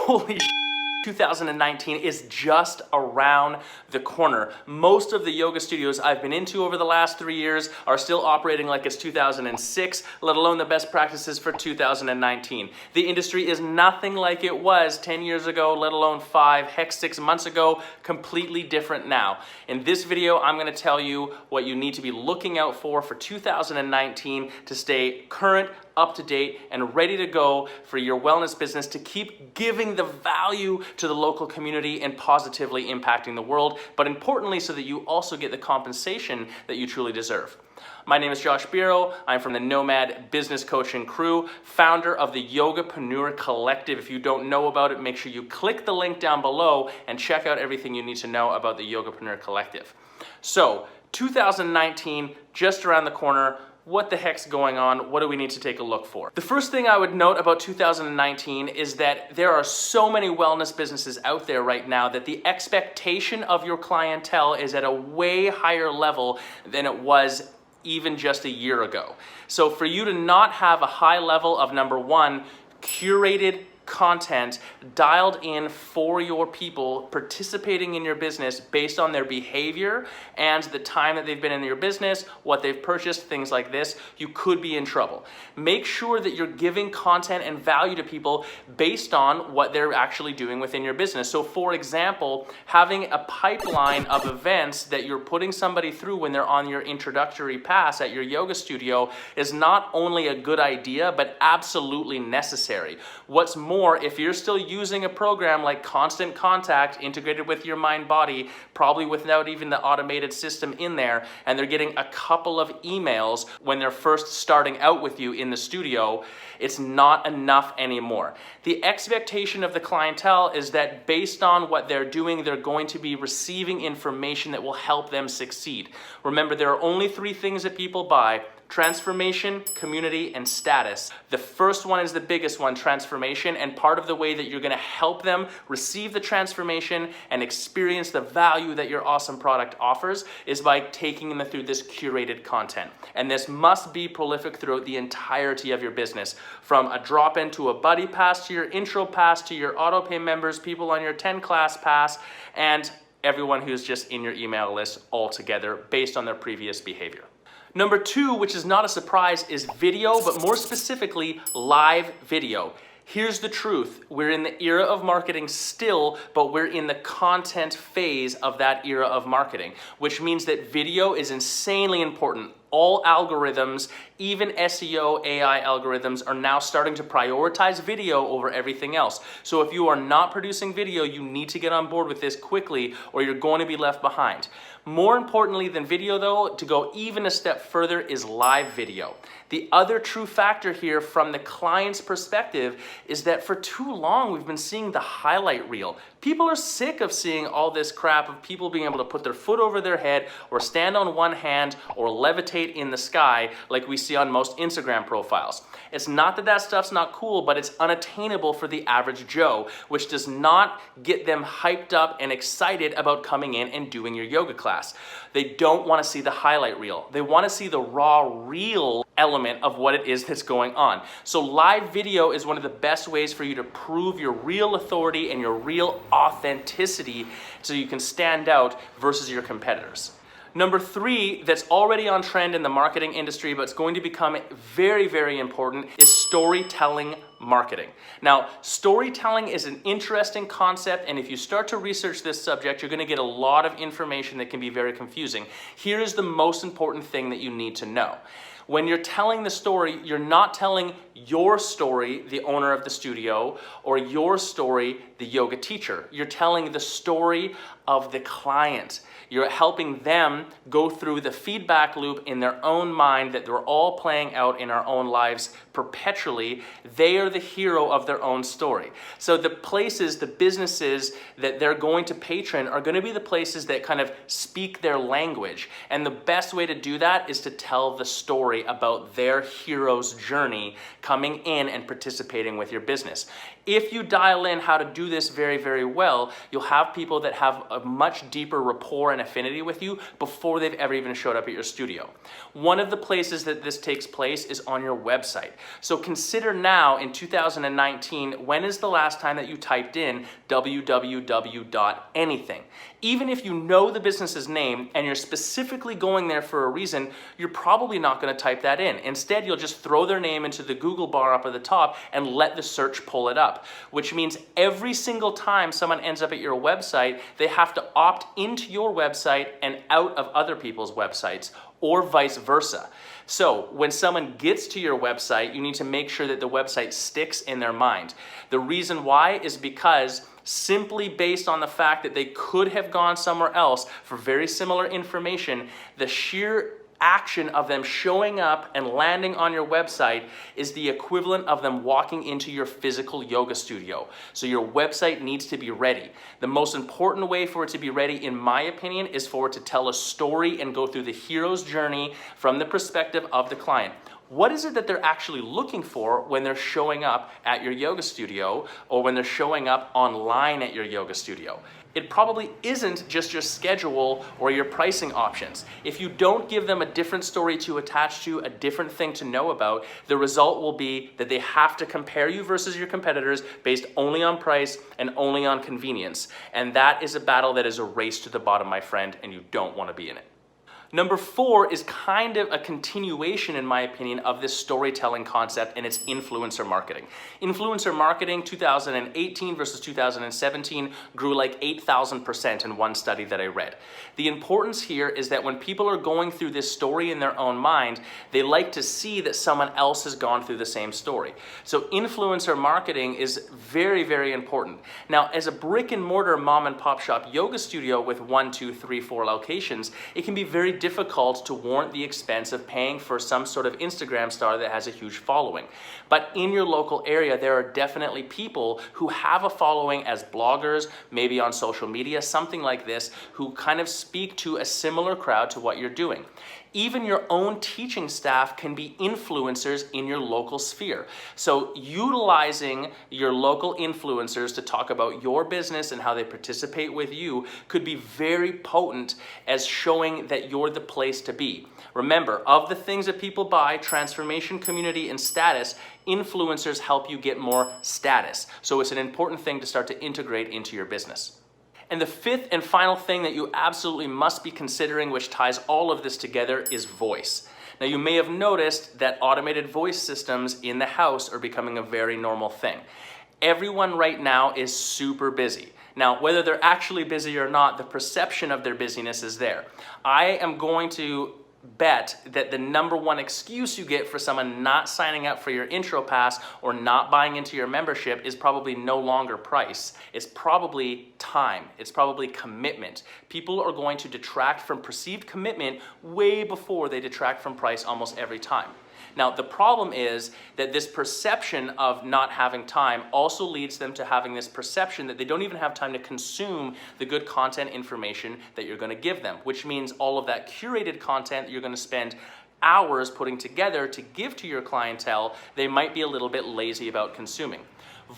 holy 2019 is just around the corner. Most of the yoga studios I've been into over the last 3 years are still operating like it's 2006, let alone the best practices for 2019. The industry is nothing like it was 10 years ago, let alone 5, heck 6 months ago, completely different now. In this video, I'm going to tell you what you need to be looking out for 2019 to stay current, up to date, and ready to go for your wellness business to keep giving the value to the local community and positively impacting the world, but importantly so that you also get the compensation that you truly deserve. My name is Josh Biro. I'm from the Nomad Business Coaching Crew, founder of the Yogapreneur Collective. If you don't know about it, make sure you click the link down below and check out everything you need to know about the Yogapreneur Collective. So, 2019, just around the corner. What the heck's going on? What do we need to take a look for? The first thing I would note about 2019 is that there are so many wellness businesses out there right now that the expectation of your clientele is at a way higher level than it was even just a year ago. So for you to not have a high level of, number one, curated content dialed in for your people participating in your business based on their behavior and the time that they've been in your business, what they've purchased, things like this, you could be in trouble. Make sure that you're giving content and value to people based on what they're actually doing within your business. So for example, having a pipeline of events that you're putting somebody through when they're on your introductory pass at your yoga studio is not only a good idea, but absolutely necessary. What's more, if you're still using a program like Constant Contact integrated with your mind body, probably without even the automated system in there, and they're getting a couple of emails when they're first starting out with you in the studio, it's not enough anymore. The expectation of the clientele is that based on what they're doing, they're going to be receiving information that will help them succeed. Remember, there are only 3 things that people buy: transformation, community, and status. The first one is the biggest one, transformation, and part of the way that you're gonna help them receive the transformation and experience the value that your awesome product offers is by taking them through this curated content. And this must be prolific throughout the entirety of your business, from a drop-in to a buddy pass to your intro pass to your auto-pay members, people on your 10-class pass, and everyone who's just in your email list altogether based on their previous behavior. Number 2, which is not a surprise, is video, but more specifically, live video. Here's the truth. We're in the era of marketing still, but we're in the content phase of that era of marketing, which means that video is insanely important. All algorithms, even SEO, AI algorithms, are now starting to prioritize video over everything else. So if you are not producing video, you need to get on board with this quickly or you're going to be left behind. More importantly than video though, to go even a step further, is live video. The other true factor here from the client's perspective is that for too long we've been seeing the highlight reel. People are sick of seeing all this crap of people being able to put their foot over their head or stand on one hand or levitate in the sky like we see on most Instagram profiles. It's not that that stuff's not cool, but it's unattainable for the average Joe, which does not get them hyped up and excited about coming in and doing your yoga class. They don't want to see the highlight reel. They want to see the raw, real element of what it is that's going on. So live video is one of the best ways for you to prove your real authority and your real authenticity so you can stand out versus your competitors. Number 3, that's already on trend in the marketing industry, but it's going to become very, very important, is storytelling marketing. Now, storytelling is an interesting concept, and if you start to research this subject, you're going to get a lot of information that can be very confusing. Here is the most important thing that you need to know. When you're telling the story, you're not telling your story, the owner of the studio, or your story, the yoga teacher. You're telling the story of the client. You're helping them go through the feedback loop in their own mind that they're all playing out in our own lives perpetually. They are the hero of their own story. So the places, the businesses that they're going to patron are going to be the places that kind of speak their language. And the best way to do that is to tell the story about their hero's journey coming in and participating with your business. If you dial in how to do this very, very well, you'll have people that have a much deeper rapport and affinity with you before they've ever even showed up at your studio. One of the places that this takes place is on your website. So consider now in 2019, when is the last time that you typed in www.anything? Even if you know the business's name and you're specifically going there for a reason, you're probably not going to type that in. Instead, you'll just throw their name into the Google bar up at the top and let the search pull it up, which means every single time someone ends up at your website, they have to opt into your website and out of other people's websites, or vice versa. So when someone gets to your website, you need to make sure that the website sticks in their mind. The reason why is because simply based on the fact that they could have gone somewhere else for very similar information, the sheer action of them showing up and landing on your website is the equivalent of them walking into your physical yoga studio. So your website needs to be ready. The most important way for it to be ready, in my opinion, is for it to tell a story and go through the hero's journey from the perspective of the client. What is it that they're actually looking for when they're showing up at your yoga studio or when they're showing up online at your yoga studio? It probably isn't just your schedule or your pricing options. If you don't give them a different story to attach to, a different thing to know about, the result will be that they have to compare you versus your competitors based only on price and only on convenience. And that is a battle that is a race to the bottom, my friend, and you don't want to be in it. Number 4 is kind of a continuation, in my opinion, of this storytelling concept, and it's influencer marketing. Influencer marketing 2018 versus 2017 grew like 8,000% in one study that I read. The importance here is that when people are going through this story in their own mind, they like to see that someone else has gone through the same story. So influencer marketing is very, very important. Now, as a brick and mortar mom and pop shop yoga studio with 1, 2, 3, 4 locations, it can be very difficult to warrant the expense of paying for some sort of Instagram star that has a huge following. But in your local area, there are definitely people who have a following as bloggers, maybe on social media, something like this, who kind of speak to a similar crowd to what you're doing. Even your own teaching staff can be influencers in your local sphere. So utilizing your local influencers to talk about your business and how they participate with you could be very potent as showing that you're the place to be. Remember, of the things that people buy, transformation, community, and status, influencers help you get more status. So it's an important thing to start to integrate into your business. And the 5th and final thing that you absolutely must be considering, which ties all of this together, is voice. Now, you may have noticed that automated voice systems in the house are becoming a very normal thing. Everyone right now is super busy. Now, whether they're actually busy or not, the perception of their busyness is there. I am going to bet that the number one excuse you get for someone not signing up for your intro pass or not buying into your membership is probably no longer price. It's probably time. It's probably commitment. People are going to detract from perceived commitment way before they detract from price almost every time. Now, the problem is that this perception of not having time also leads them to having this perception that they don't even have time to consume the good content information that you're going to give them, which means all of that curated content that you're going to spend hours putting together to give to your clientele, they might be a little bit lazy about consuming.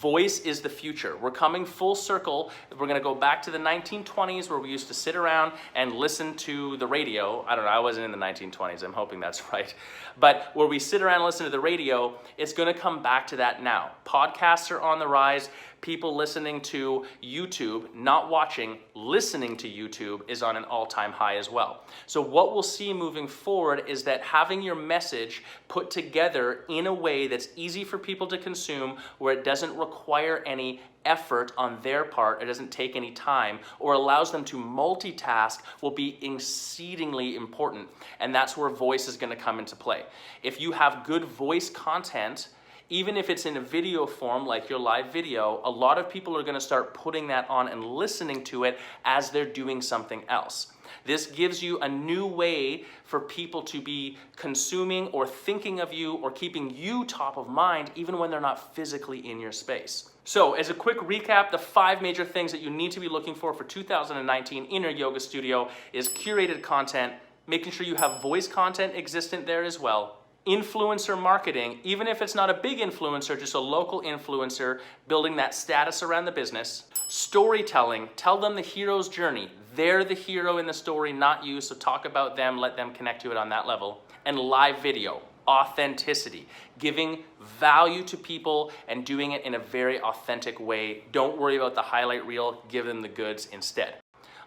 Voice is the future. We're coming full circle. We're going to go back to the 1920s where we used to sit around and listen to the radio. I don't know, I wasn't in the 1920s. I'm hoping that's right. But where we sit around and listen to the radio, it's going to come back to that now. Podcasts are on the rise. People listening to YouTube, not watching, listening to YouTube is on an all-time high as well. So what we'll see moving forward is that having your message put together in a way that's easy for people to consume, where it doesn't require any effort on their part, it doesn't take any time, or allows them to multitask, will be exceedingly important. And that's where voice is going to come into play. If you have good voice content, even if it's in a video form like your live video, a lot of people are going to start putting that on and listening to it as they're doing something else. This gives you a new way for people to be consuming or thinking of you or keeping you top of mind even when they're not physically in your space. So as a quick recap, the 5 major things that you need to be looking for 2019 in your yoga studio is curated content, making sure you have voice content existent there as well, influencer marketing, even if it's not a big influencer, just a local influencer, building that status around the business. Storytelling, tell them the hero's journey. They're the hero in the story, not you, so talk about them, let them connect to it on that level. And live video, authenticity, giving value to people and doing it in a very authentic way. Don't worry about the highlight reel, give them the goods instead.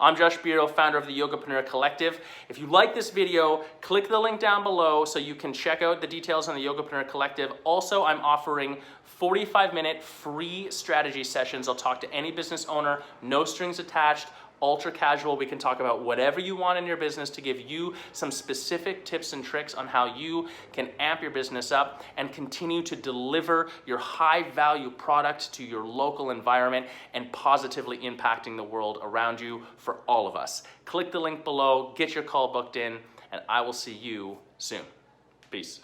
I'm Josh Biro, founder of the Yogapreneur Collective. If you like this video, click the link down below so you can check out the details on the Yogapreneur Collective. Also, I'm offering 45-minute free strategy sessions. I'll talk to any business owner, no strings attached, ultra casual. We can talk about whatever you want in your business to give you some specific tips and tricks on how you can amp your business up and continue to deliver your high value product to your local environment and positively impacting the world around you for all of us. Click the link below, get your call booked in, and I will see you soon. Peace.